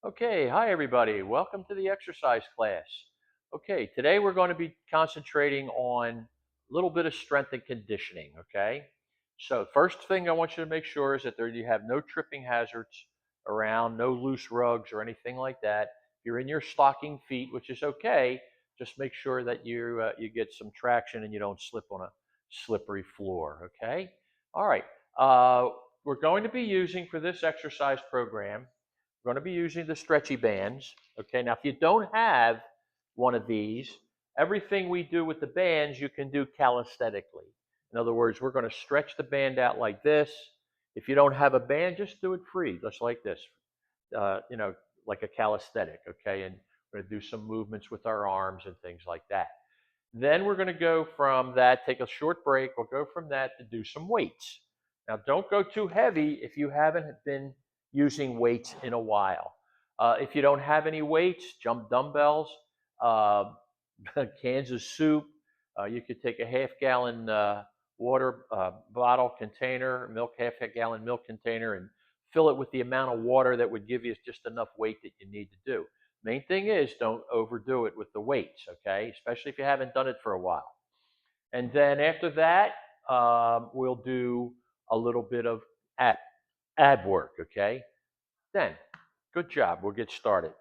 Okay, hi everybody. Welcome to the exercise class. Okay, today we're going to be concentrating on a little bit of strength and conditioning, okay? So, first thing I want you to make sure is that you have no tripping hazards around, no loose rugs or anything like that. If you're in your stocking feet, which is okay, just make sure that you get some traction and you don't slip on a slippery floor, okay? All right. Uh, we're going to be using for this exercise program, we're going to be using the stretchy bands. Okay, now if you don't have one of these, everything we do with the bands you can do calisthenically. In other words, we're going to stretch the band out like this. If you don't have a band, just do it free, just like this, uh, you know, like a calisthenic. Okay, and we're going to do some movements with our arms and things like that. Then we're going to go from that, take a short break. We'll go from that to do some weights. Now, don't go too heavy if you haven't been using weights in a while. If you don't have any weights, jump dumbbells, uh, cans of soup. You could take a half-gallon water bottle container, half-gallon milk container, and fill it with the amount of water that would give you just enough weight that you need to do. Main thing is don't overdo it with the weights, okay? Especially if you haven't done it for a while. And then after that, we'll do a little bit of ab, ab work, okay? Then, good job. We'll get started.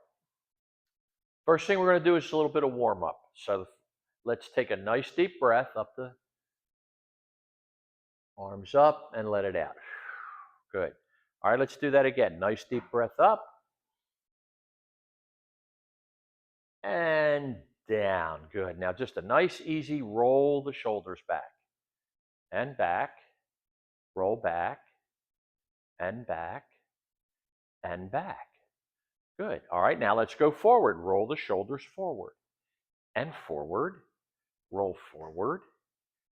First thing we're going to do is a little bit of warm up. So let's take a nice deep breath up the arms up and let it out. Good. All right, let's do that again. Nice deep breath up and down. Good. Now just a nice easy roll the shoulders back and back, roll back and back and back. Good. All right, now let's go forward. Roll the shoulders forward and forward, roll forward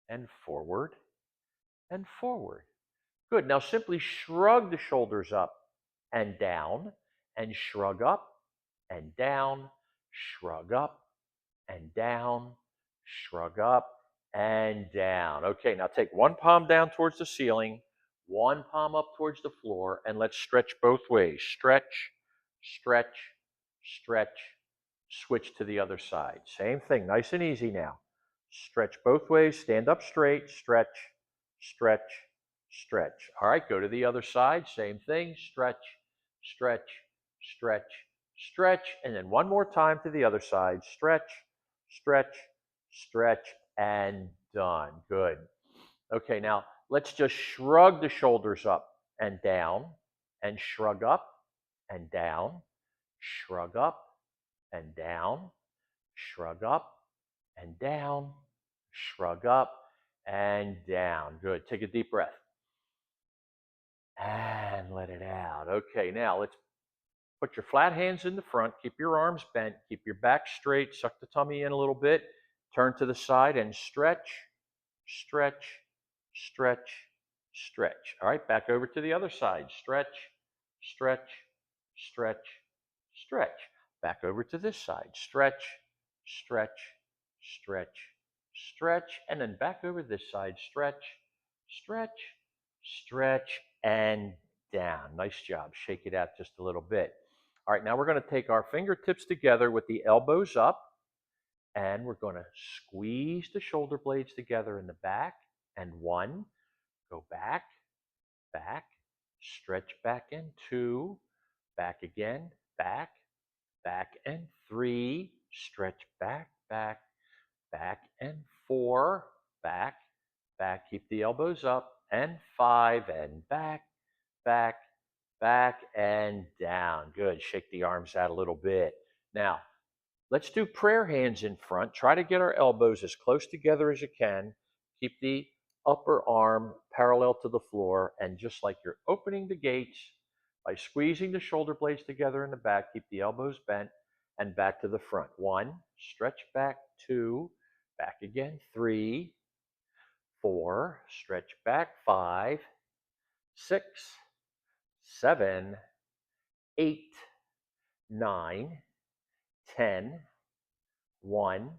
and forward and forward. Good. Now simply shrug the shoulders up and shrug up and down, shrug up and down, shrug up and down. Okay, now take one palm down towards the ceiling, one palm up towards the floor, and let's stretch both ways. Stretch, stretch, stretch, switch to the other side. Same thing, nice and easy now. Stretch both ways, stand up straight, stretch, stretch, stretch. All right, go to the other side, same thing, stretch, stretch, stretch, stretch, and then one more time to the other side, stretch, stretch, stretch, and done. Good. Okay, now let's just shrug the shoulders up and shrug up and down, shrug up and down, shrug up and down, shrug up and down. Good. Take a deep breath and let it out. Okay, now let's put your flat hands in the front, keep your arms bent, keep your back straight, suck the tummy in a little bit, turn to the side and stretch, stretch, stretch, stretch. All right, back over to the other side. Stretch, stretch, stretch, stretch. Back over to this side. Stretch, stretch, stretch, stretch. And then back over this side. Stretch, stretch, stretch, and down. Nice job. Shake it out just a little bit. All right, now we're going to take our fingertips together with the elbows up, and we're going to squeeze the shoulder blades together in the back. And one, go back, back, stretch back in. Two, back again, back, back and three, stretch back, back, back and four, back, back, keep the elbows up, and five, and back, back, back, and down. Good. Shake the arms out a little bit. Now, let's do prayer hands in front. Try to get our elbows as close together as you can. Keep the upper arm parallel to the floor. And just like you're opening the gates, by squeezing the shoulder blades together in the back, keep the elbows bent and back to the front. One, stretch back. Two, back again. Three, four, stretch back. Five, six, seven, 8, 9, 10, 1,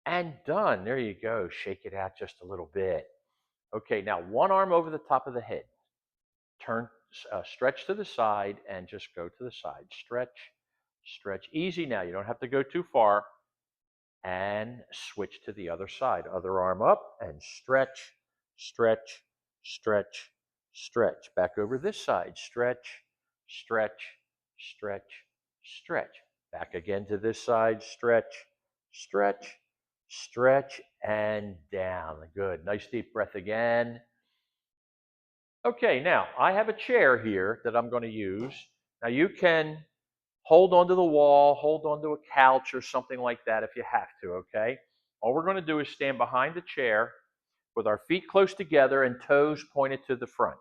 and done. There you go. Shake it out just a little bit. Okay, now one arm over the top of the head. Turn stretch to the side and just go to the side. Stretch, stretch. Easy now. You don't have to go too far. And switch to the other side. Other arm up and stretch, stretch, stretch, stretch. Back over this side. Stretch, stretch, stretch, stretch. Back again to this side. Stretch, stretch, stretch, and down. Good. Nice deep breath again. Okay, now I have a chair here that I'm going to use. Now you can hold onto the wall, hold onto a couch or something like that if you have to, okay? All we're going to do is stand behind the chair with our feet close together and toes pointed to the front.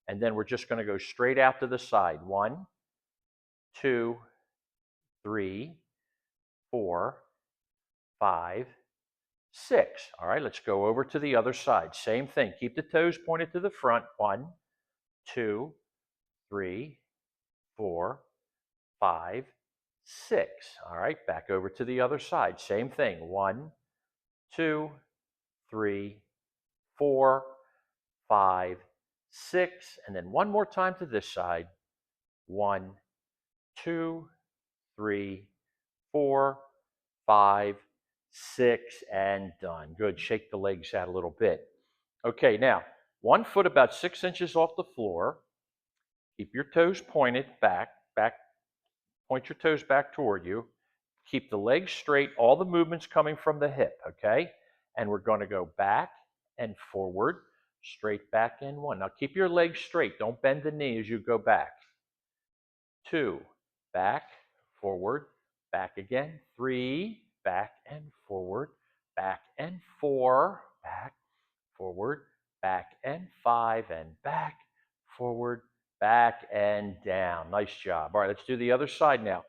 And then we're just going to go straight out to the side. 1, 2, 3, 4, 5, 6. All right, let's go over to the other side. Same thing. Keep the toes pointed to the front. 1, 2, 3, 4, 5, 6. All right, back over to the other side. Same thing. 1, 2, 3, 4, 5, 6. And then one more time to this side. 1, 2, 3, 4, 5, 6, and done. Good. Shake the legs out a little bit. Okay, now, one foot about 6 inches off the floor. Keep your toes pointed back. Point your toes back toward you. Keep the legs straight, all the movements coming from the hip, okay? And we're going to go back and forward, straight back in 1. Now keep your legs straight. Don't bend the knee as you go back. 2, back, forward, back again. 3, back and forward, back and 4, back, forward, back and 5, and back, forward, back and down. Nice job. All right, let's do the other side now.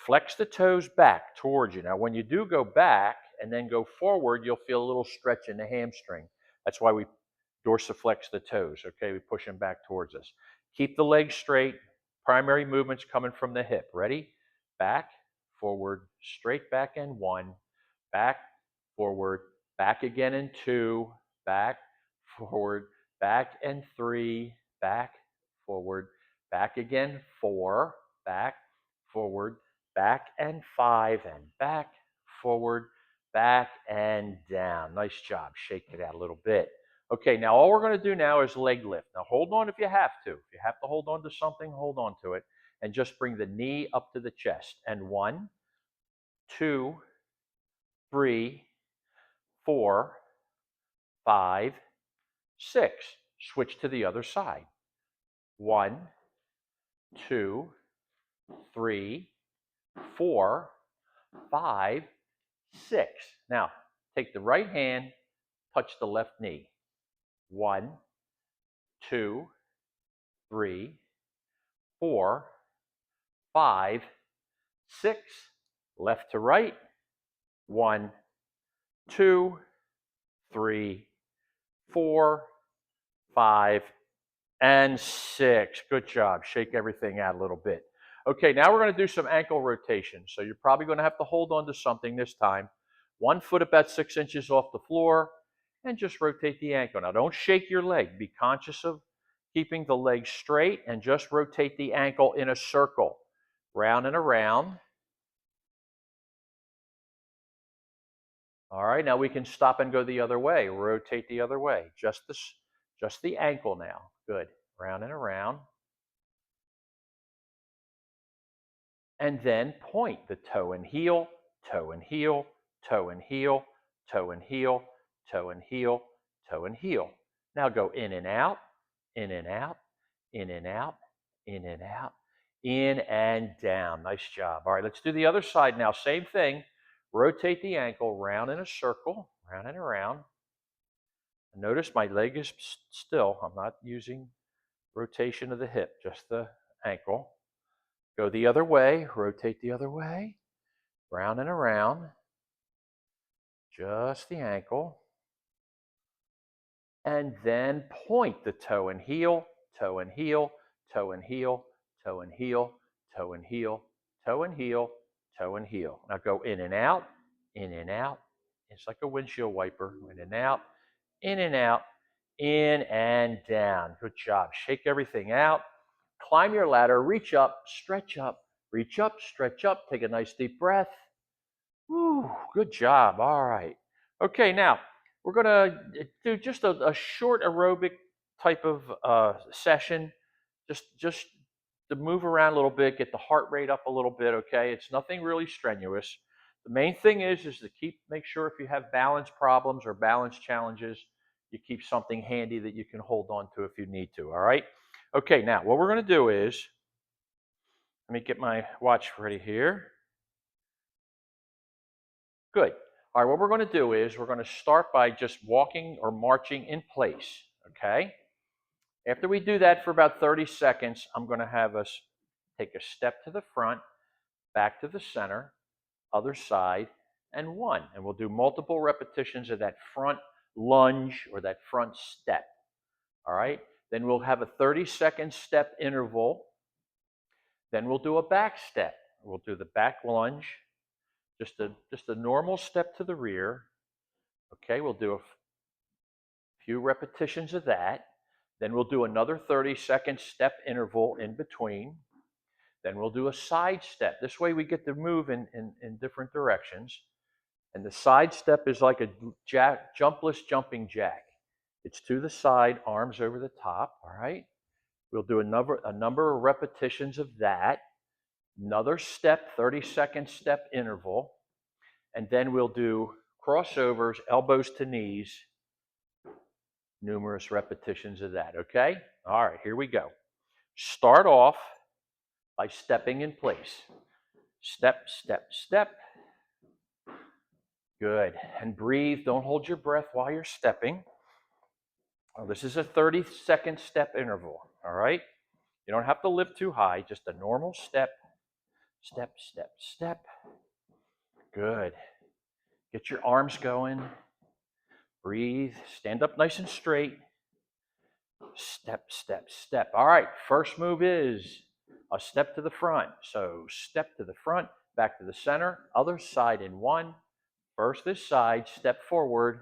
Flex the toes back towards you. Now, when you do go back and then go forward, you'll feel a little stretch in the hamstring. That's why we dorsiflex the toes, okay? We push them back towards us. Keep the legs straight. Primary movements coming from the hip. Ready? Back, forward, straight back in 1, back, forward, back again in 2, back, forward, back and 3, back, forward, back again 4, back, forward, back and 5, and back, forward, back and down. Nice job. Shake it out a little bit. Okay, now all we're going to do now is leg lift. Now hold on if you have to. If you have to hold on to something, hold on to it. And just bring the knee up to the chest. And 1, 2, 3, 4, 5, 6. Switch to the other side. 1, 2, 3, 4, 5, 6. Now, take the right hand, touch the left knee. 1, 2, 3, 4, 5, 6. Left to right. 1, 2, 3, 4, 5, and 6. Good job. Shake everything out a little bit. Okay, now we're going to do some ankle rotation. So you're probably going to have to hold on to something this time. 1 foot about 6 inches off the floor, and just rotate the ankle. Now don't shake your leg. Be conscious of keeping the leg straight and just rotate the ankle in a circle. Round and around. All right, now we can stop and go the other way. Rotate the other way. Just the ankle now. Good. Round and around. And then point the toe and heel, toe and heel, toe and heel, toe and heel, toe and heel, toe and heel. Now go in and out, in and out, in and out, in and out, in and down. Nice job. All right, let's do the other side now. Same thing. Rotate the ankle round in a circle, round and around. Notice my leg is still. I'm not using rotation of the hip, just the ankle. Go the other way, rotate the other way, round and around, just the ankle. And then point the toe and heel, toe and heel, toe and heel, toe and heel, toe and heel, toe and heel, toe and heel. Now go in and out, in and out. It's like a windshield wiper, in and out, in and out, in and down. Good job. Shake everything out. Climb your ladder, reach up, reach up, stretch up, take a nice deep breath. Woo, good job. All right. Okay, now we're going to do just a short aerobic type of session, just to move around a little bit, get the heart rate up a little bit, okay? It's nothing really strenuous. The main thing is to make sure if you have balance problems or balance challenges, you keep something handy that you can hold on to if you need to, all right? Okay, now what we're going to do is, let me get my watch ready here. Good. All right, what we're going to do is we're going to start by just walking or marching in place, okay? After we do that for about 30 seconds, I'm going to have us take a step to the front, back to the center, other side, and one. And we'll do multiple repetitions of that front lunge or that front step, all right? Then we'll have a 30-second step interval. Then we'll do a back step. We'll do the back lunge, just a normal step to the rear. Okay, we'll do a few repetitions of that. Then we'll do another 30-second step interval in between. Then we'll do a side step. This way we get to move in different directions. And the side step is like a jumpless jumping jack. It's to the side, arms over the top, all right? We'll do a number of repetitions of that. Another step, 30-second step interval. And then we'll do crossovers, elbows to knees, numerous repetitions of that, okay? All right, here we go. Start off by stepping in place. Step, step, step. Good. And breathe. Don't hold your breath while you're stepping. Well, this is a 30-second step interval, all right? You don't have to lift too high, just a normal step. Step, step, step. Good. Get your arms going. Breathe. Stand up nice and straight. Step, step, step. All right, first move is a step to the front. So step to the front, back to the center, other side in one. First this side, step forward,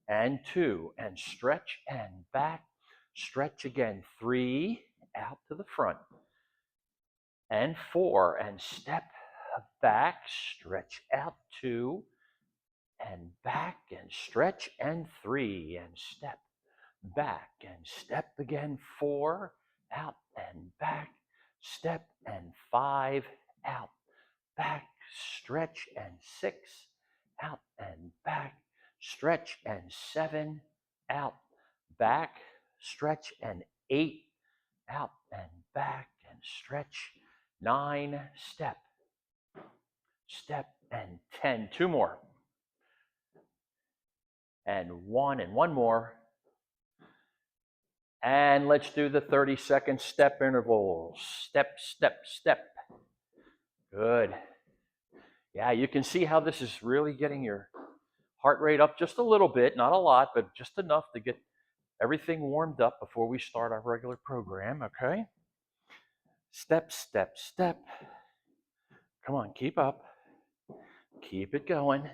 and two, and stretch and back. Stretch again, three, out to the front. And four, and step back, stretch out, two, and back, and stretch, and three, and step back, and step again, four, out and back, step and five, out, back, stretch and six, out and back, stretch and seven, out, back, stretch and eight, out and back, and stretch, nine, step, step and 10, two more, and one more. And let's do the 30-second step intervals. Step, step, step. Good. Yeah, you can see how this is really getting your heart rate up just a little bit, not a lot, but just enough to get everything warmed up before we start our regular program, okay? Step, step, step. Come on, keep up. Keep it going.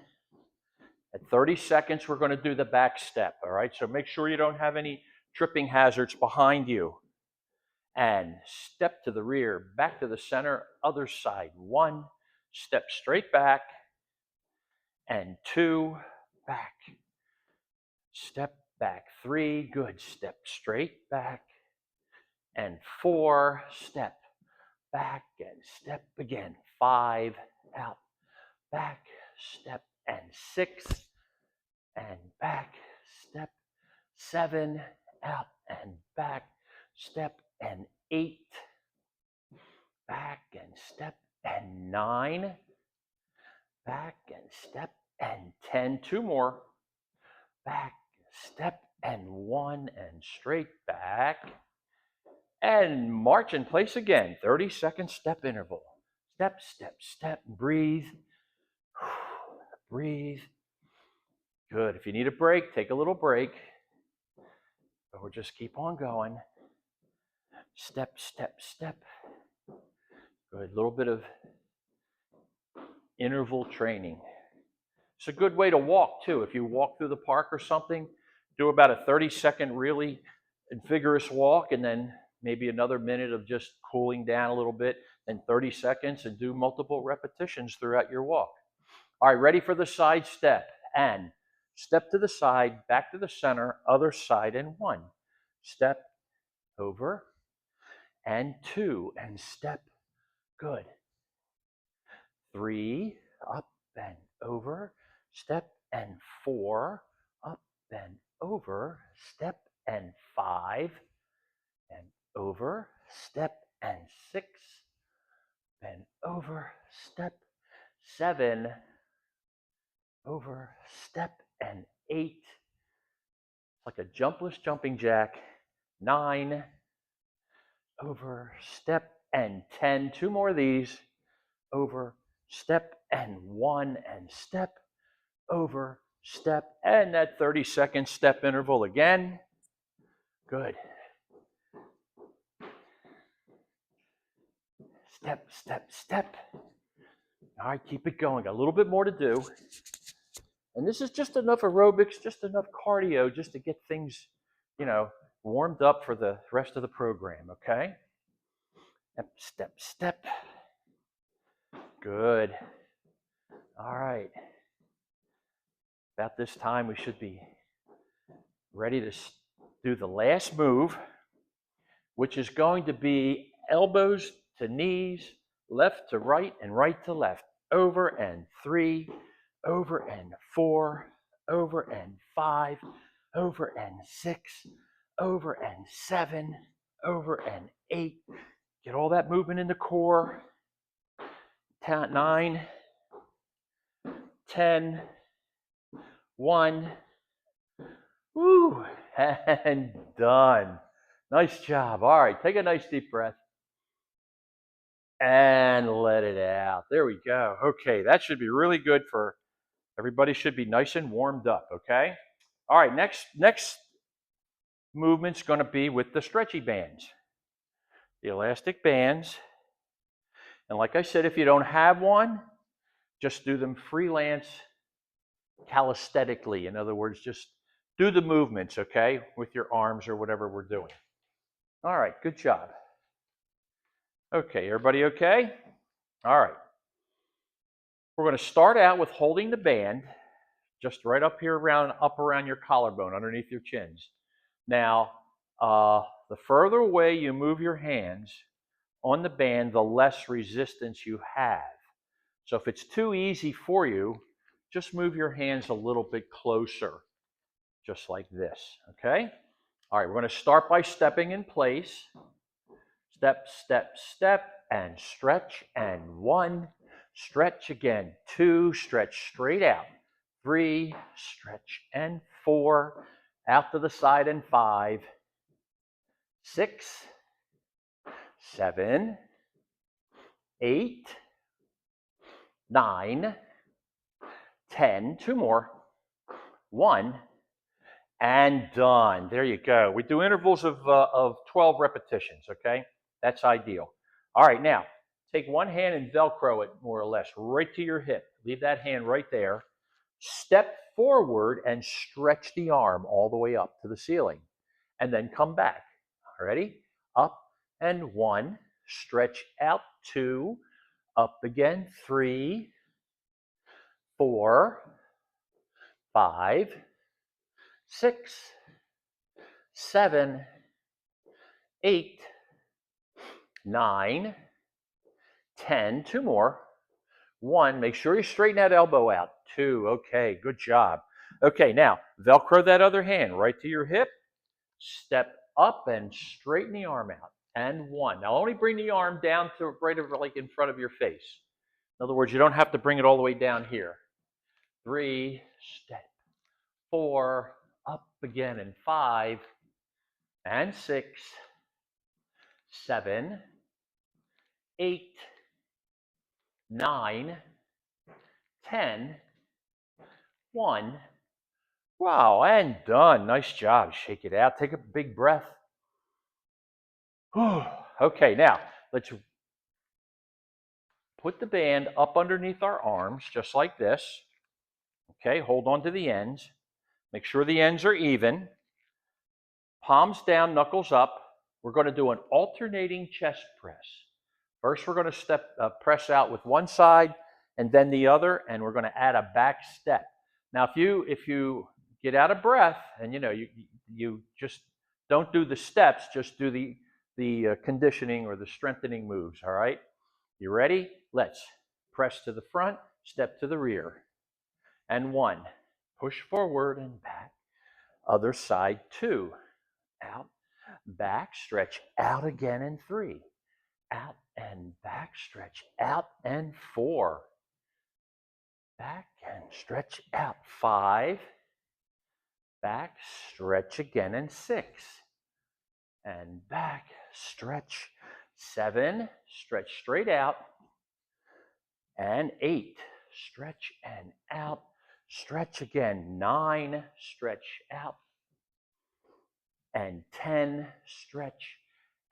At 30 seconds, we're going to do the back step, all right? So make sure you don't have any tripping hazards behind you. And step to the rear, back to the center, other side. One, step straight back, and two, back. Step back, three, good. Step straight back, and four, step back, and step again. Five, out, back, step, and six, and back, step, seven, out, and back, step, and eight, back, and step, and nine, back, and step, and 10, two more, back, step, and one, and straight back, and march in place again, 30-second step interval. Step, step, step, breathe, breathe. Good. If you need a break, take a little break, but we'll just keep on going. Step, step, step. Good. A little bit of interval training. It's a good way to walk too. If you walk through the park or something, do about a 30-second really vigorous walk and then maybe another minute of just cooling down a little bit, then 30 seconds, and do multiple repetitions throughout your walk. All right, ready for the side step. And step to the side, back to the center, other side, and 1. Step over, and 2, and step. Good. 3, up and over, step, and 4, up and over, step, and 5, and over, step, and 6, and over, step, 7, over, step, and 8. It's like a jumpless jumping jack. 9, over, step, and 10. 2 more of these. Over, step, and 1, and step, over, step, and that 30-second step interval again. Good. Step, step, step. All right, keep it going. A little bit more to do. And this is just enough aerobics, just enough cardio, just to get things, warmed up for the rest of the program, okay? Step, step, step. Good. All right. About this time, we should be ready to do the last move, which is going to be elbows to knees, left to right, and right to left. Over and 3, over and 4, over and 5, over and 6, over and 7, over and 8. Get all that movement in the core. 9, 10, 1. Woo, and done. Nice job. All right, take a nice deep breath. And let it out. There we go. Okay, that should be really good for everybody. Should be nice and warmed up, okay? All right, next movement's going to be with the stretchy bands. The elastic bands. And like I said, if you don't have one, just do them freelance calisthenically. In other words, just do the movements, okay, with your arms or whatever we're doing. All right, good job. Okay, everybody okay? All right. We're going to start out with holding the band just right up here up around your collarbone, underneath your chins. Now, the further away you move your hands on the band, the less resistance you have. So if it's too easy for you, just move your hands a little bit closer, just like this, okay? All right, we're going to start by stepping in place. Step, step, step, and stretch, and 1. Stretch again, 2, stretch straight out. 3, stretch, and 4, out to the side, and 5, 6, 7, 8, 9, 10, 2 more, 1, and done. There you go. We do intervals of 12 repetitions, okay? That's ideal. All right, now, take one hand and Velcro it, more or less, right to your hip. Leave that hand right there. Step forward and stretch the arm all the way up to the ceiling. And then come back. Ready? Up and 1. Stretch out 2. Up again. 3, 4, 5, 6, 7, 8, 9, 10. 2 more. 1. Make sure you straighten that elbow out. 2. Okay, good job. Okay, now Velcro that other hand right to your hip. Step up and straighten the arm out. And 1. Now only bring the arm down to right over like in front of your face. In other words, you don't have to bring it all the way down here. 3, step. 4, up again, and 5, and 6, 7, 8, 9, 10, 1. Wow, and done. Nice job. Shake it out. Take a big breath. Okay, now let's put the band up underneath our arms, just like this. Okay, hold on to the ends. Make sure the ends are even. Palms down, knuckles up. we're going to do an alternating chest press. First, we're going to press out with one side and then the other, and we're going to add a back step. Now, if you get out of breath and you just don't do the steps, just do the conditioning or the strengthening moves. All right, you ready? Let's press to the front, step to the rear, and 1. Push forward and back. Other side, 2. Out, back, stretch out again, and 3. Out and back, stretch out, and 4. Back and stretch out, 5. Back, stretch again, and 6. And back, stretch, 7. Stretch straight out, and 8. Stretch and out, stretch again, 9. Stretch out, and 10. Stretch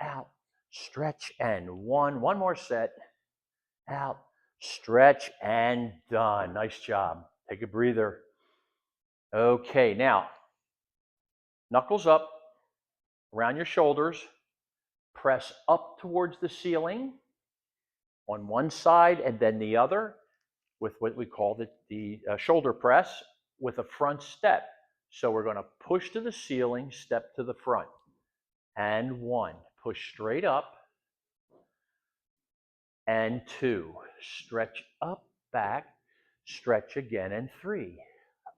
out, stretch, and 1. One more set. Out, stretch, and done. Nice job. Take a breather. Okay, now, knuckles up around your shoulders. Press up towards the ceiling on one side and then the other with what we call the shoulder press with a front step. So we're going to push to the ceiling, step to the front. And 1. Push straight up. And 2. Stretch up, back, stretch again, and 3.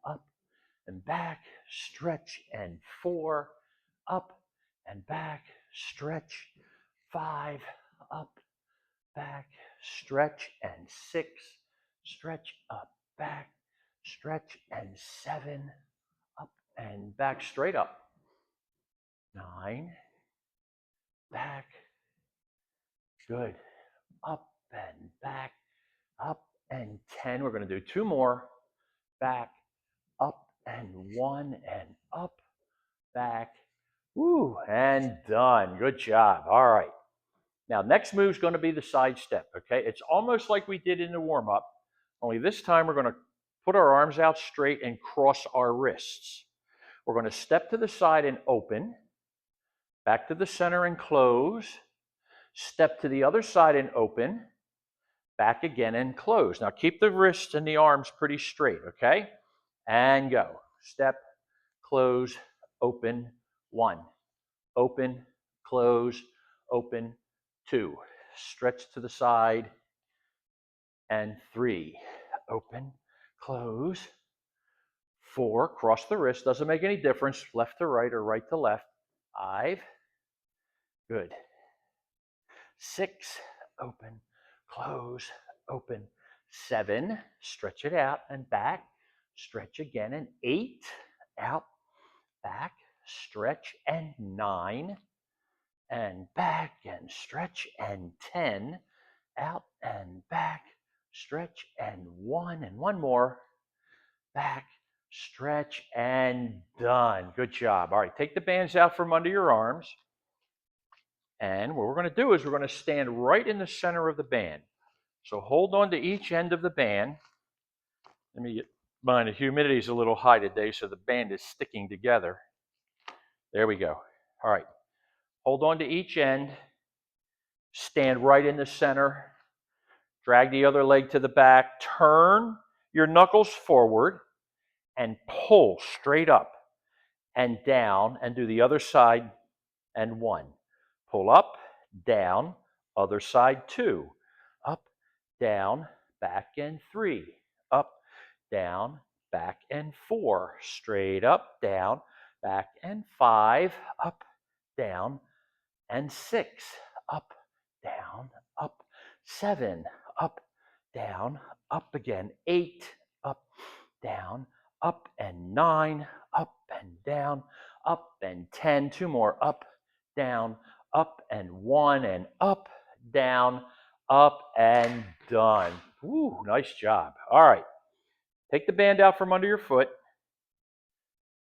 Up and back, stretch, and 4. Up and back, stretch, 5. Up, back, stretch, and 6. Stretch up, back, stretch, and 7. Up and back, straight up. 9. Back. Good. Up and back, up and 10. We're going to do 2 more. Back, up and 1 and up, back. Woo, and done. Good job. All right. Now, next move is going to be the side step, okay? It's almost like we did in the warm-up, only this time we're going to put our arms out straight and cross our wrists. We're going to step to the side and open, back to the center and close, step to the other side and open, back again and close. Now keep the wrists and the arms pretty straight, okay? And go. Step, close, open, 1. Open, close, open, 2. Stretch to the side, and 3. Open, close, 4. Cross the wrist. Doesn't make any difference, left to right or right to left. 5. Good. 6. Open, close, open. 7. Stretch it out and back. Stretch again, and 8. Out, back, stretch, and 9. And back, and stretch, and 10. Out and back, stretch, and 1. And 1 more. Back, stretch, and done. Good job. All right, take the bands out from under your arms. And what we're going to do is we're going to stand right in the center of the band. So hold on to each end of the band. Let me get mine. The humidity is a little high today, so the band is sticking together. There we go. All right. Hold on to each end. Stand right in the center. Drag the other leg to the back. Turn your knuckles forward and pull straight up and down, and do the other side, and 1. Pull up, down, other side, 2. Up, down, back, and 3. Up, down, back, and 4. Straight up, down, back, and 5. Up, down, and 6. Up, down, up, 7. Up, down, up again, 8. Up, down, up, and 9. Up and down, up and 10. 2 more. Up, down, up and 1, and up, down, up, and done. Woo, nice job. All right. Take the band out from under your foot.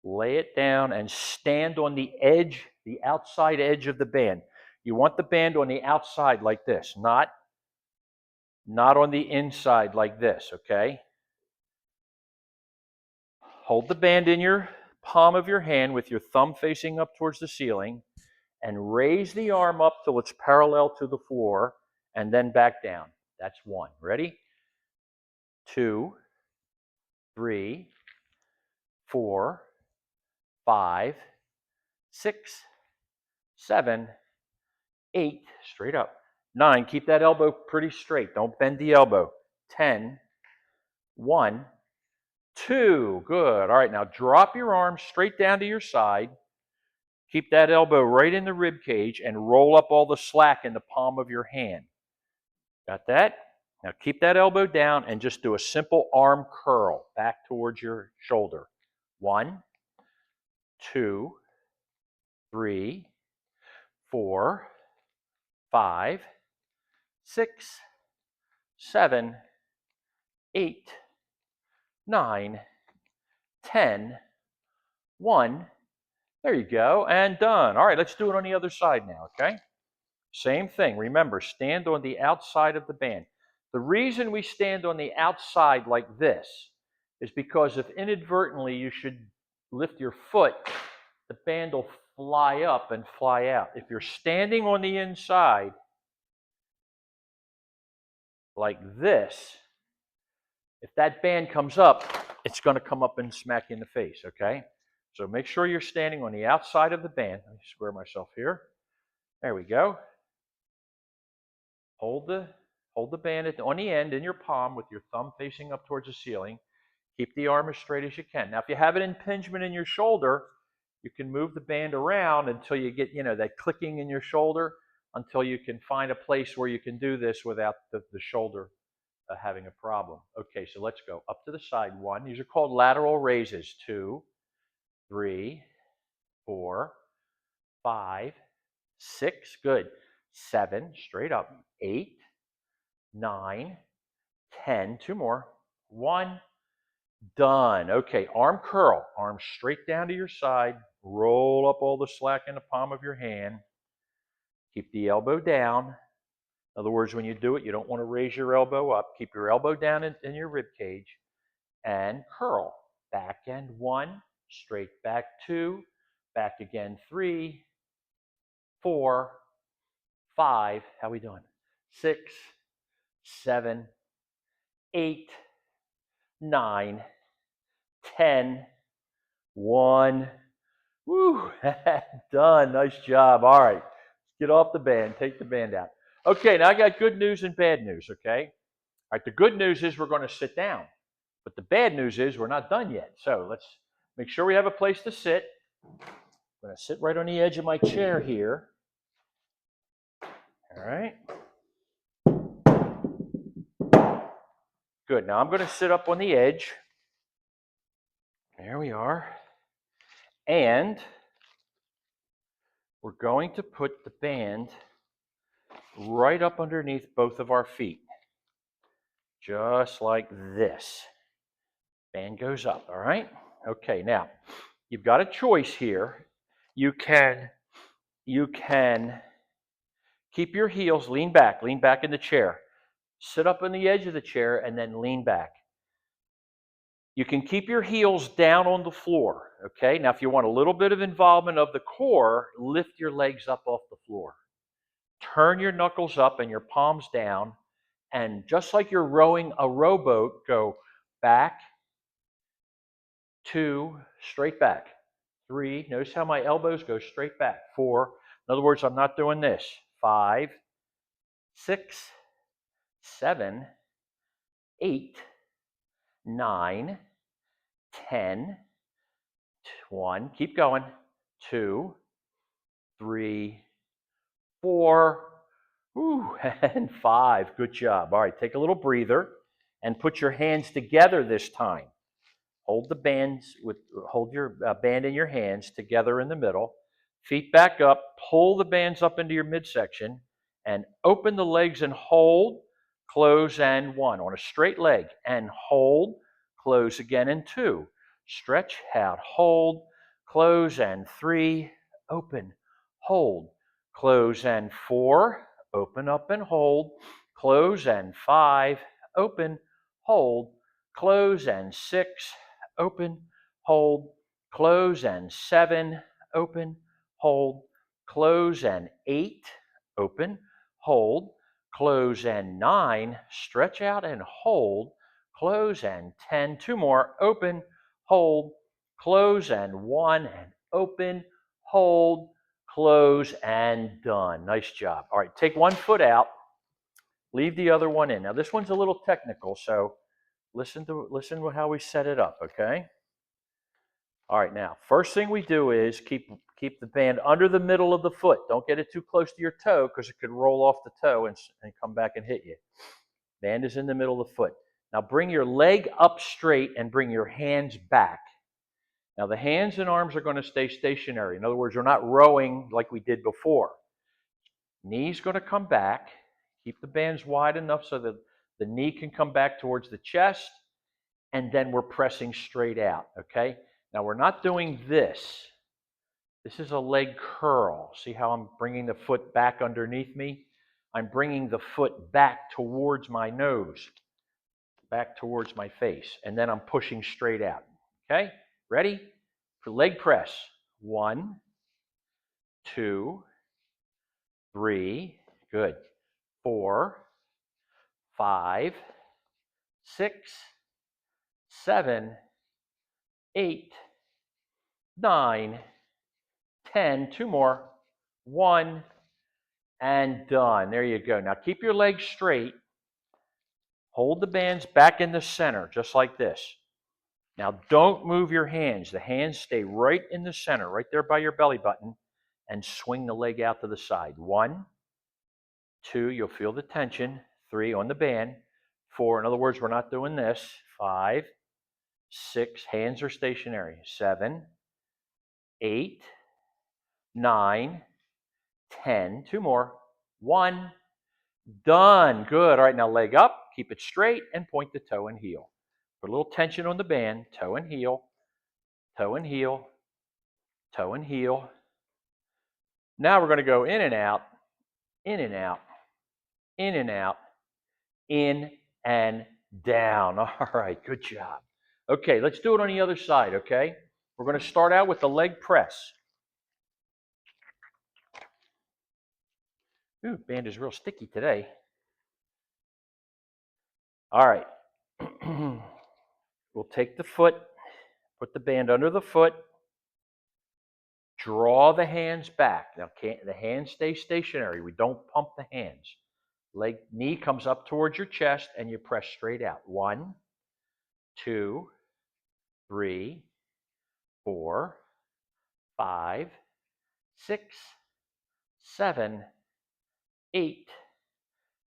Lay it down and stand on the edge, the outside edge of the band. You want the band on the outside like this, not on the inside like this, okay? Hold the band in your palm of your hand with your thumb facing up towards the ceiling, and raise the arm up till it's parallel to the floor and then back down. That's 1. Ready? 2, 3, 4, 5, 6, 7, 8, straight up. 9, keep that elbow pretty straight. Don't bend the elbow. 10, 1, 2, good. All right, now drop your arms straight down to your side. Keep that elbow right in the rib cage and roll up all the slack in the palm of your hand. Got that? Now keep that elbow down and just do a simple arm curl back towards your shoulder. 1, 2, 3, 4, 5, 6, 7, 8, 9, 10, 1. There you go, and done. All right, let's do it on the other side now, okay? Same thing. Remember, stand on the outside of the band. The reason we stand on the outside like this is because if inadvertently you should lift your foot, the band will fly up and fly out. If you're standing on the inside like this, if that band comes up, it's going to come up and smack you in the face, okay? So make sure you're standing on the outside of the band. Let me square myself here. There we go. Hold the band on the end in your palm with your thumb facing up towards the ceiling. Keep the arm as straight as you can. Now, if you have an impingement in your shoulder, you can move the band around until you get, that clicking in your shoulder, until you can find a place where you can do this without the shoulder having a problem. Okay, so let's go up to the side. 1. These are called lateral raises. 2, 3, 4, 5, 6. Good. 7. Straight up. 8, 9, 10. 2 more. 1. Done. Okay, arm curl. Arms straight down to your side. Roll up all the slack in the palm of your hand. Keep the elbow down. In other words, when you do it, you don't want to raise your elbow up. Keep your elbow down in your rib cage and curl. Back end 1, straight back 2, back again 3, 4, 5. How we doing? 6, 7, 8, 9, 10, 1. Woo, done. Nice job. All right, get off the band. Take the band out. Okay, now I got good news and bad news, okay? All right, the good news is we're going to sit down. But the bad news is we're not done yet. So let's make sure we have a place to sit. I'm going to sit right on the edge of my chair here. All right. Good. Now I'm going to sit up on the edge. There we are. And we're going to put the band right up underneath both of our feet. Just like this. Band goes up, all right? Okay, now, you've got a choice here. You can keep your heels, lean back in the chair. Sit up on the edge of the chair and then lean back. You can keep your heels down on the floor, okay? Now, if you want a little bit of involvement of the core, lift your legs up off the floor. Turn your knuckles up and your palms down, and just like you're rowing a rowboat, go back, 2, straight back. 3, notice how my elbows go straight back. 4, in other words, I'm not doing this. 5, 6, 7, 8, 9, 10, 1, keep going, 2, 3, 4, and 5. Good job. All right, take a little breather and put your hands together this time. Hold your band in your hands together in the middle. Feet back up. Pull the bands up into your midsection and open the legs and hold, close, and 1 on a straight leg, and hold, close again, and 2. Stretch out, hold, close, and 3. Open, hold, close, and 4. Open up and hold, close, and 5. Open, hold, close, and 6. Open, hold, close, and 7. Open, hold, close, and 8, open, hold, close, and 9, stretch out and hold, close, and 10, 2 more, open, hold, close, and 1, and open, hold, close, and done. Nice job. All right, take one foot out, leave the other one in. Now this one's a little technical, so listen to how we set it up, okay? All right, now, first thing we do is keep the band under the middle of the foot. Don't get it too close to your toe because it could roll off the toe and come back and hit you. Band is in the middle of the foot. Now bring your leg up straight and bring your hands back. Now the hands and arms are going to stay stationary. In other words, we're not rowing like we did before. Knee's going to come back. Keep the bands wide enough so that the knee can come back towards the chest, and then we're pressing straight out, okay? Now we're not doing this. This is a leg curl. See how I'm bringing the foot back underneath me? I'm bringing the foot back towards my nose, back towards my face, and then I'm pushing straight out, okay? Ready? For leg press. 1, 2, 3, good. 4, 5, 6, 7, 8, 9, 10, 2 more, 1, and done. There you go. Now keep your legs straight. Hold the bands back in the center, just like this. Now don't move your hands. The hands stay right in the center, right there by your belly button, and swing the leg out to the side. 1, 2, you'll feel the tension. 3 on the band. 4, in other words, we're not doing this. 5, 6, hands are stationary. 7, 8, 9, 10, 2 more, 1, done. Good. All right, now leg up, keep it straight, and point the toe and heel. Put a little tension on the band, toe and heel, toe and heel, toe and heel. Now we're going to go in and out, in and out, in and out, in and down. All right, good job. Okay, let's do it on the other side, okay? We're going to start out with the leg press. Ooh, band is real sticky today. All right. We'll take the foot, put the band under the foot, draw the hands back. Now, the hands stay stationary. We don't pump the hands. Knee comes up towards your chest, and you press straight out. 1, 2, 3, 4, 5, 6, 7, 8,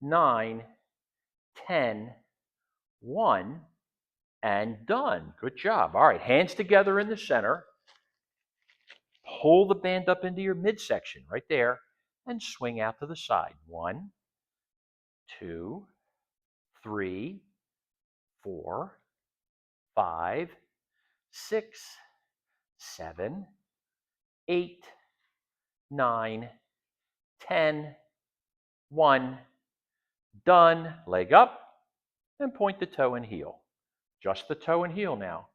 9, 10, 1, and done. Good job. All right, hands together in the center. Pull the band up into your midsection right there and swing out to the side. 1, 2, 3, 4, 5, 6, 7, 8, 9, 10, 1, done. Leg up and point the toe and heel. Just the toe and heel now.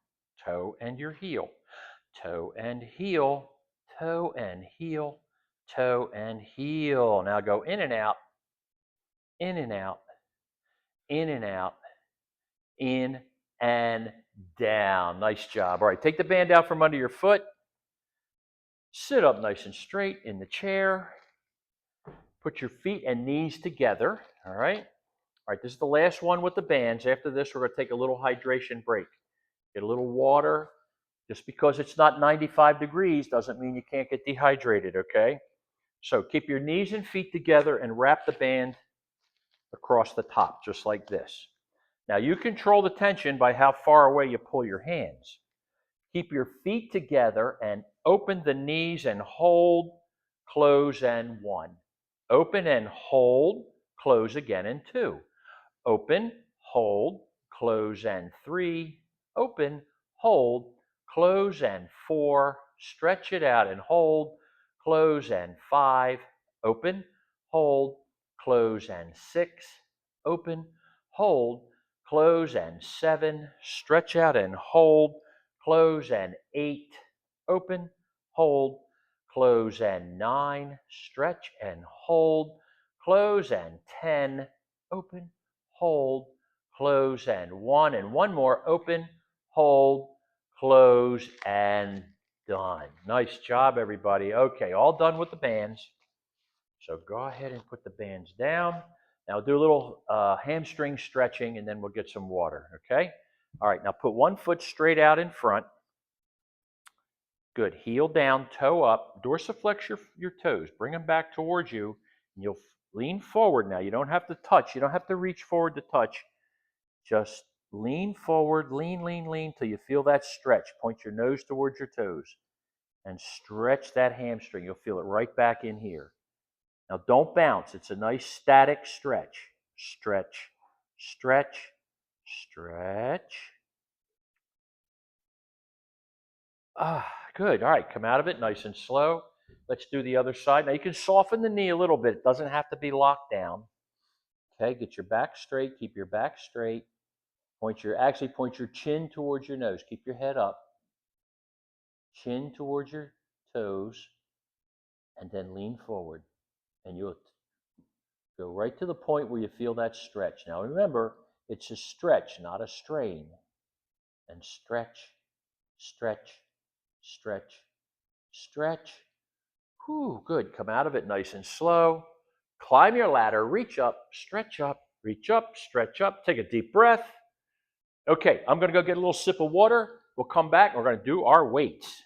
Toe and your heel. Toe and heel. Toe and heel. Toe and heel. Now go in and out, in and out, in and out, in and down. Nice job. All right, take the band out from under your foot. Sit up nice and straight in the chair. Put your feet and knees together. All right. All right, this is the last one with the bands. After this, we're going to take a little hydration break. Get a little water. Just because it's not 95 degrees doesn't mean you can't get dehydrated, okay? So keep your knees and feet together and wrap the band across the top, just like this. Now you control the tension by how far away you pull your hands. Keep your feet together and open the knees and hold, close, and 1. Open and hold, close again, and 2. Open, hold, close, and 3. Open, hold, close, and 4. Stretch it out and hold, close, and 5. Open, hold, close, and 6. Open, hold, close, and 7. Stretch out and hold, close, and 8. Open, hold, close and 9, stretch and hold, close and 10, open, hold, close and 1, and one more, open, hold, close, and done. Nice job, everybody. Okay, all done with the bands. So go ahead and put the bands down. Now do a little hamstring stretching, and then we'll get some water, okay? All right, now put one foot straight out in front. Good. Heel down, toe up. Dorsiflex your toes. Bring them back towards you, and you'll lean forward now. You don't have to touch. You don't have to reach forward to touch. Just lean forward, lean till you feel that stretch. Point your nose towards your toes and stretch that hamstring. You'll feel it right back in here. Now don't bounce. It's a nice static stretch. Stretch, stretch, stretch. Good. All right, come out of it nice and slow. Let's do the other side. Now you can soften the knee a little bit. It doesn't have to be locked down. Okay, get your back straight. Keep your back straight. Point your chin towards your nose. Keep your head up. Chin towards your toes, and then lean forward. And you'll go right to the point where you feel that stretch. Now remember, it's a stretch, not a strain. And stretch, stretch, stretch, stretch. Whew, good. Come out of it nice and slow. Climb your ladder, reach up, stretch up, reach up, stretch up. Take a deep breath. Okay, I'm going to go get a little sip of water. We'll come back and we're going to do our weights.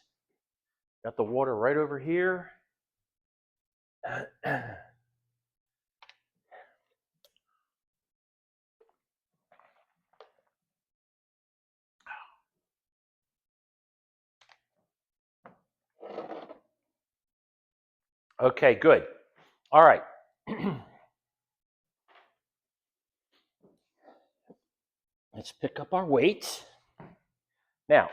Got the water right over here. Okay, good. All right. Let's pick up our weights. Now,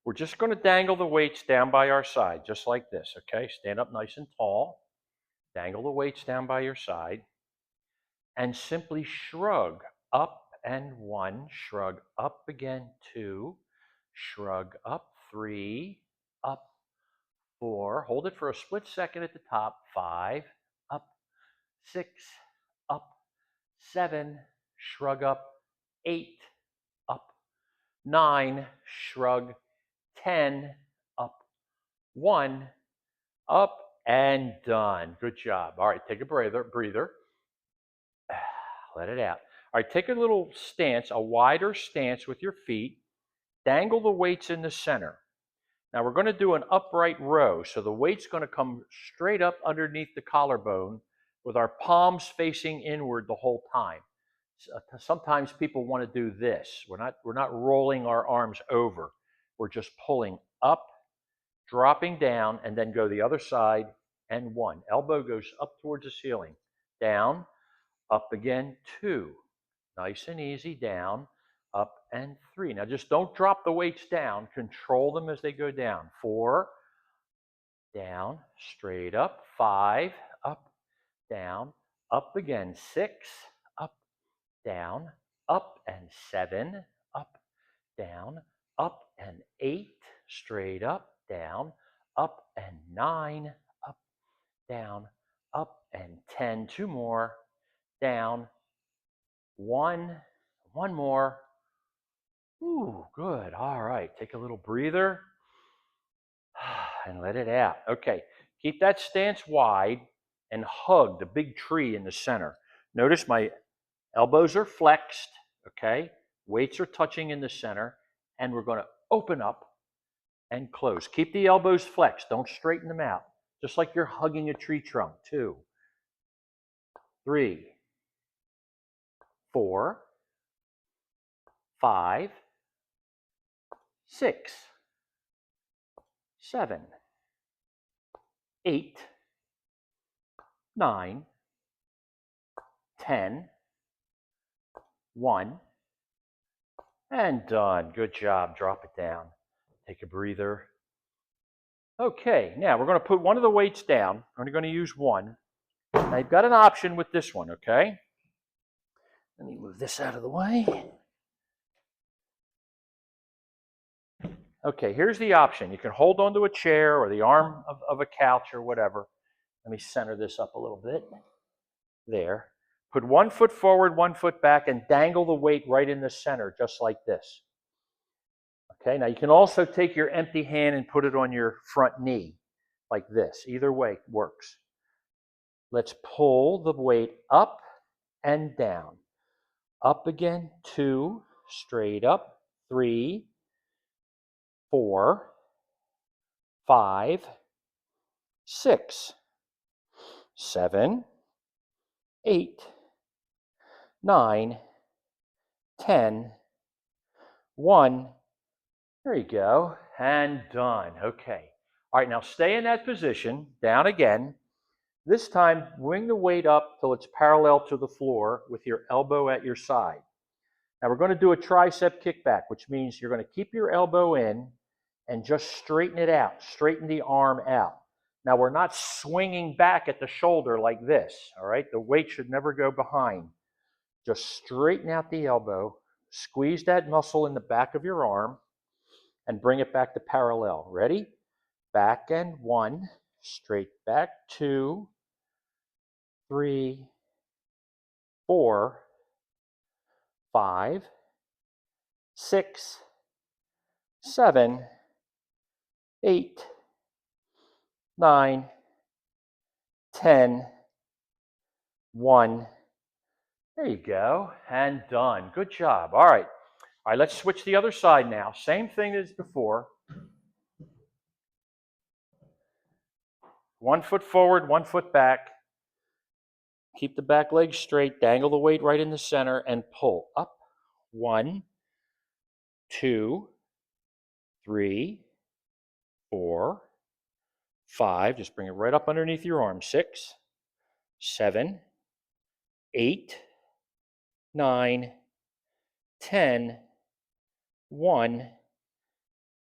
we're just going to dangle the weights down by our side, just like this, okay? Stand up nice and tall. Dangle the weights down by your side. And simply shrug up and 1, shrug up again 2, shrug up 3, up 4, hold it for a split second at the top, 5, up 6, up 7, shrug up 8, up 9, shrug 10, up 1, up, and done. Good job. All right, take a breather. Let it out. All right, take a little stance, a wider stance with your feet. Dangle the weights in the center. Now we're going to do an upright row. So the weight's going to come straight up underneath the collarbone with our palms facing inward the whole time. Sometimes people want to do this. We're not rolling our arms over. We're just pulling up, dropping down, and then go the other side, and 1. Elbow goes up towards the ceiling. Down, up again, 2. Nice and easy, down, up, and 3. Now just don't drop the weights down. Control them as they go down. 4, down, straight up. 5, up, down, up again. 6, up, down, up, and 7, up, down, up, and 8, straight up, down, up, and 9, up, down, up, and 10. 2 more, down, 1, 1 more. Ooh, good. All right, take a little breather and let it out. Okay, keep that stance wide and hug the big tree in the center. Notice my elbows are flexed, okay? Weights are touching in the center, and we're going to open up and close. Keep the elbows flexed. Don't straighten them out, just like you're hugging a tree trunk. 2, 3, 4, 5, 6, 7, 8, 9, 10, 1, and done. Good job. Drop it down. Take a breather. Okay, now we're going to put one of the weights down. I'm only going to use 1. Now you've got an option with this one, okay? Let me move this out of the way. Okay, here's the option. You can hold onto a chair or the arm of a couch or whatever. Let me center this up a little bit. There. Put 1 foot forward, 1 foot back, and dangle the weight right in the center, just like this. Okay, now you can also take your empty hand and put it on your front knee, like this. Either way works. Let's pull the weight up and down. Up again, 2, straight up, 3, 4, 5, 6, 7, 8, 9, 10, 1. There you go, and done. Okay. All right, now stay in that position, down again. This time, bring the weight up till it's parallel to the floor with your elbow at your side. Now we're going to do a tricep kickback, which means you're going to keep your elbow in and just straighten it out, straighten the arm out. Now we're not swinging back at the shoulder like this, all right? The weight should never go behind. Just straighten out the elbow, squeeze that muscle in the back of your arm, and bring it back to parallel. Ready? Back and 1, straight back, 2, 3, 4, 5, 6, 7, 8, 9, 10, 1. There you go, and done. Good job. All right. All right, let's switch the other side now. Same thing as before. 1 foot forward, 1 foot back. Keep the back leg straight, dangle the weight right in the center, and pull up. 1, 2, 3, 4, 5. Just bring it right up underneath your arm. 6, 7, 8, 9, 10, 1,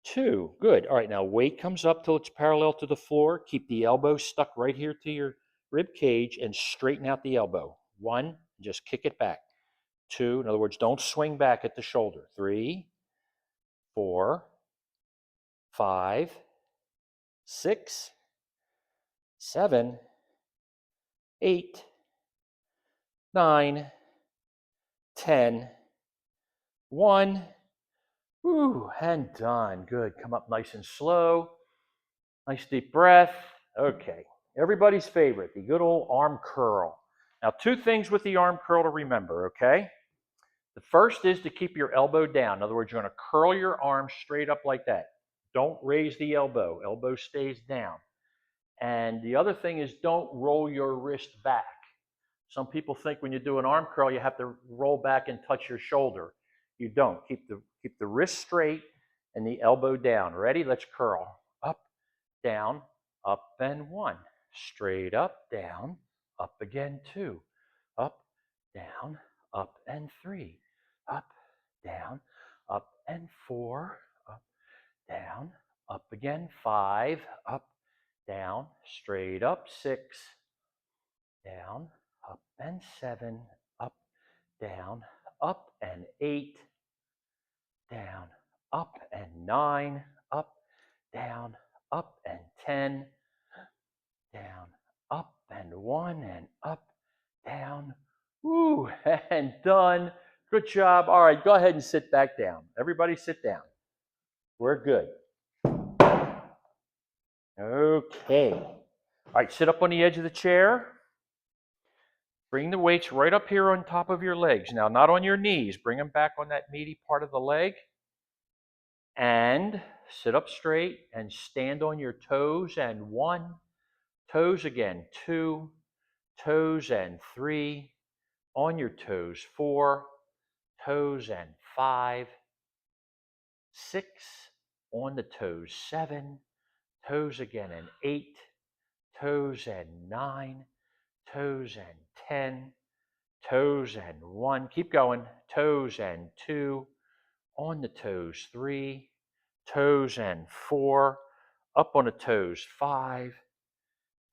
2. Good. All right, now weight comes up till it's parallel to the floor. Keep the elbow stuck right here to your rib cage and straighten out the elbow. 1, just kick it back. 2, in other words, don't swing back at the shoulder. 3, 4, 5, 6, 7, 8, 9, 10, 1. Woo, and done. Good. Come up nice and slow. Nice deep breath. Okay. Everybody's favorite, the good old arm curl. Now, 2 things with the arm curl to remember, okay? The first is to keep your elbow down. In other words, you're going to curl your arm straight up like that. Don't raise the elbow. Elbow stays down. And the other thing is don't roll your wrist back. Some people think when you do an arm curl, you have to roll back and touch your shoulder. You don't. Keep the wrist straight and the elbow down. Ready? Let's curl. Up, down, up, and 1. Straight up, down, up again, 2. Up, down, up, and 3. Up, down, up, and 4. Up, down, up again, 5. Up, down, straight up, 6. Down, up, and 7. Up, down, up, and 8. Down, up, and 9. Up, down, up, and 10. Down, up, and 1, and up, down. Woo, and done. Good job. All right, go ahead and sit back down. Everybody sit down. We're good. Okay. All right, sit up on the edge of the chair. Bring the weights right up here on top of your legs. Now, not on your knees. Bring them back on that meaty part of the leg. And sit up straight and stand on your toes. And 1, toes again, 2, toes and 3, on your toes, 4, toes and 5, 6, on the toes, 7, toes again and 8, toes and 9, toes and 10, toes and 1, keep going, toes and 2, on the toes, 3, toes and 4, up on the toes, 5,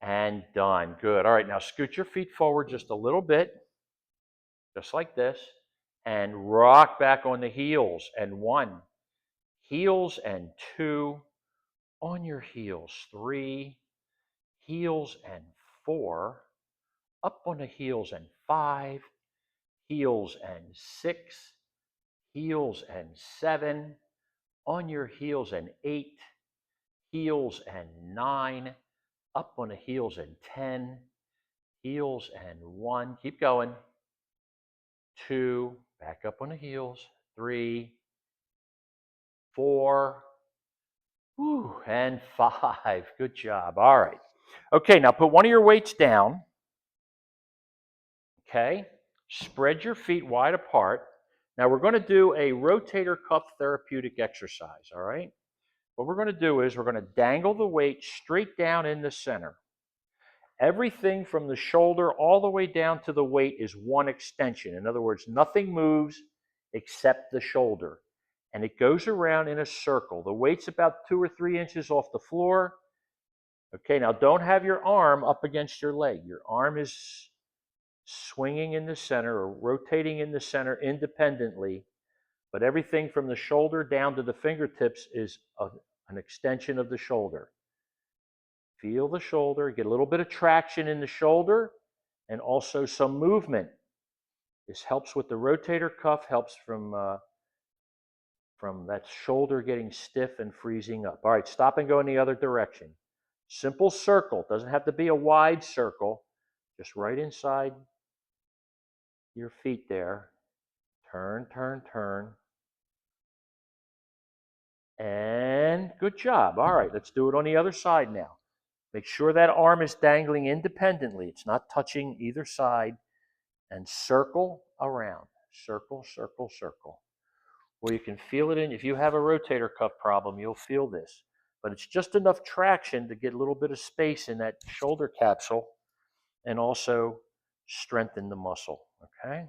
and done. Good. All right, now scoot your feet forward just a little bit, just like this, and rock back on the heels. And 1, heels and 2, on your heels, 3, heels and 4, up on the heels and 5, heels and 6, heels and 7, on your heels and 8, heels and 9, up on the heels and 10, heels and 1, keep going, 2, back up on the heels, 3, 4, and 5. Good job. All right. Okay, now put one of your weights down. Okay. Spread your feet wide apart. Now we're going to do a rotator cuff therapeutic exercise. All right. What we're going to do is we're going to dangle the weight straight down in the center. Everything from the shoulder all the way down to the weight is one extension. In other words, nothing moves except the shoulder. And it goes around in a circle. The weight's about 2 or 3 inches off the floor. Okay, now don't have your arm up against your leg. Your arm is swinging in the center or rotating in the center independently, but everything from the shoulder down to the fingertips is an extension of the shoulder. Feel the shoulder, get a little bit of traction in the shoulder and also some movement. This helps with the rotator cuff, helps from that shoulder getting stiff and freezing up. All right, stop and go in the other direction. Simple circle, doesn't have to be a wide circle, just right inside your feet there. Turn, turn, turn. And good job. All right, let's do it on the other side now. Make sure that arm is dangling independently. It's not touching either side. And circle around. Circle, circle, circle. Well, you can feel it in. If you have a rotator cuff problem, you'll feel this. But it's just enough traction to get a little bit of space in that shoulder capsule and also strengthen the muscle. Okay?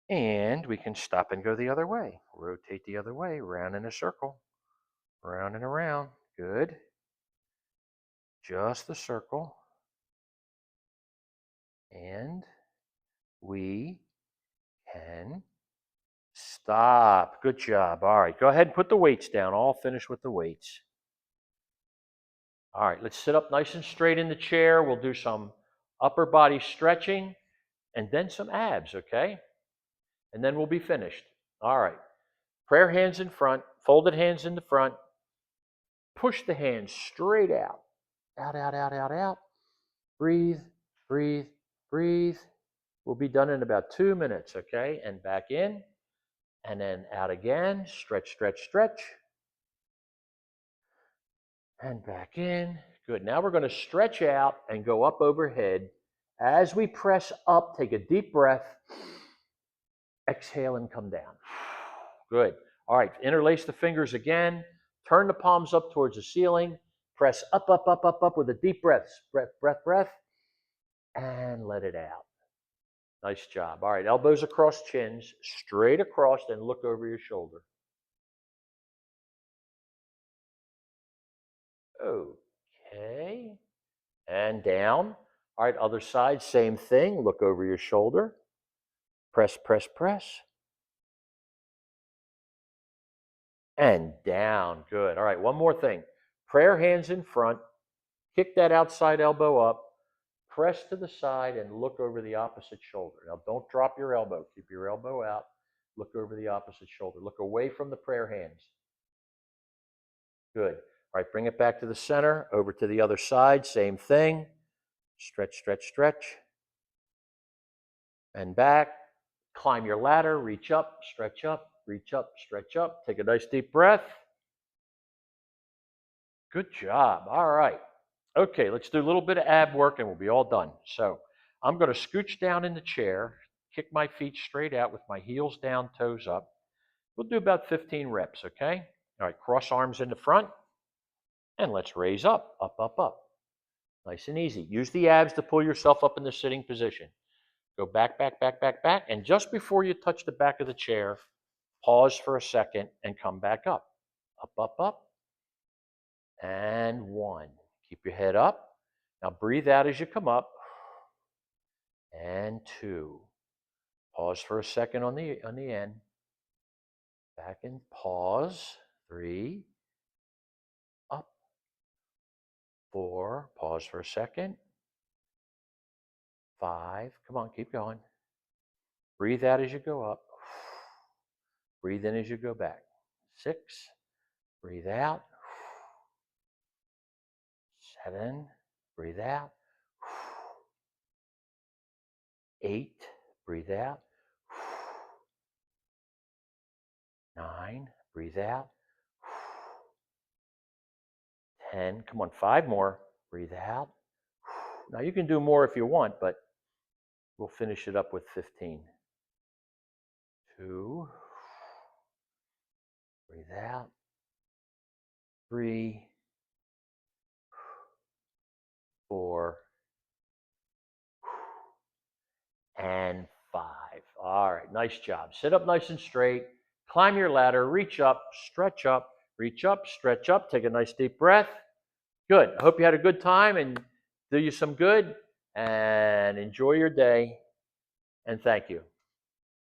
And we can stop and go the other way. Rotate the other way, round in a circle. Round and around. Good. Just the circle. And we can stop. Good job. All right, go ahead and put the weights down. All finished with the weights. All right, let's sit up nice and straight in the chair. We'll do some upper body stretching and then some abs, okay? And then we'll be finished. All right. Prayer hands in front, folded hands in the front. Push the hands straight out. Out, out, out, out, out. Breathe, breathe, breathe. We'll be done in about 2 minutes, okay? And back in, and then out again. Stretch, stretch, stretch. And back in. Good. Now we're going to stretch out and go up overhead. As we press up, take a deep breath. Exhale and come down. Good. All right. Interlace the fingers again. Turn the palms up towards the ceiling. Press up, up, up, up, up with a deep breath. Breath, breath, breath. And let it out. Nice job. All right. Elbows across chins. Straight across and look over your shoulder. Okay. And down. All right, other side, same thing. Look over your shoulder. Press, press, press. And down. Good. All right, one more thing. Prayer hands in front. Kick that outside elbow up. Press to the side and look over the opposite shoulder. Now, don't drop your elbow. Keep your elbow out. Look over the opposite shoulder. Look away from the prayer hands. Good. All right, bring it back to the center. Over to the other side. Same thing. Stretch, stretch, stretch. And back. Climb your ladder. Reach up, stretch up, reach up, stretch up. Take a nice deep breath. Good job. All right. Okay, let's do a little bit of ab work and we'll be all done. So I'm going to scooch down in the chair, kick my feet straight out with my heels down, toes up. We'll do about 15 reps, okay? All right, cross arms in the front. And let's raise up, up, up, up. Nice and easy. Use the abs to pull yourself up in the sitting position. Go back, back, back, back, back. And just before you touch the back of the chair, pause for a second and come back up. Up, up, up. And 1. Keep your head up. Now breathe out as you come up. And 2. Pause for a second on the end. Back and pause. 3, up. 4, pause for a second. 5, come on, keep going. Breathe out as you go up. Breathe in as you go back. 6, breathe out. 7, breathe out. 8, breathe out. 9, breathe out. 10, come on, 5 more. Breathe out. Now you can do more if you want, but we'll finish it up with 15. 2, breathe out. 3, 4, and 5. All right, nice job. Sit up nice and straight. Climb your ladder, reach up, reach up, stretch up. Take a nice deep breath. Good. I hope you had a good time and do you some good and enjoy your day. And thank you.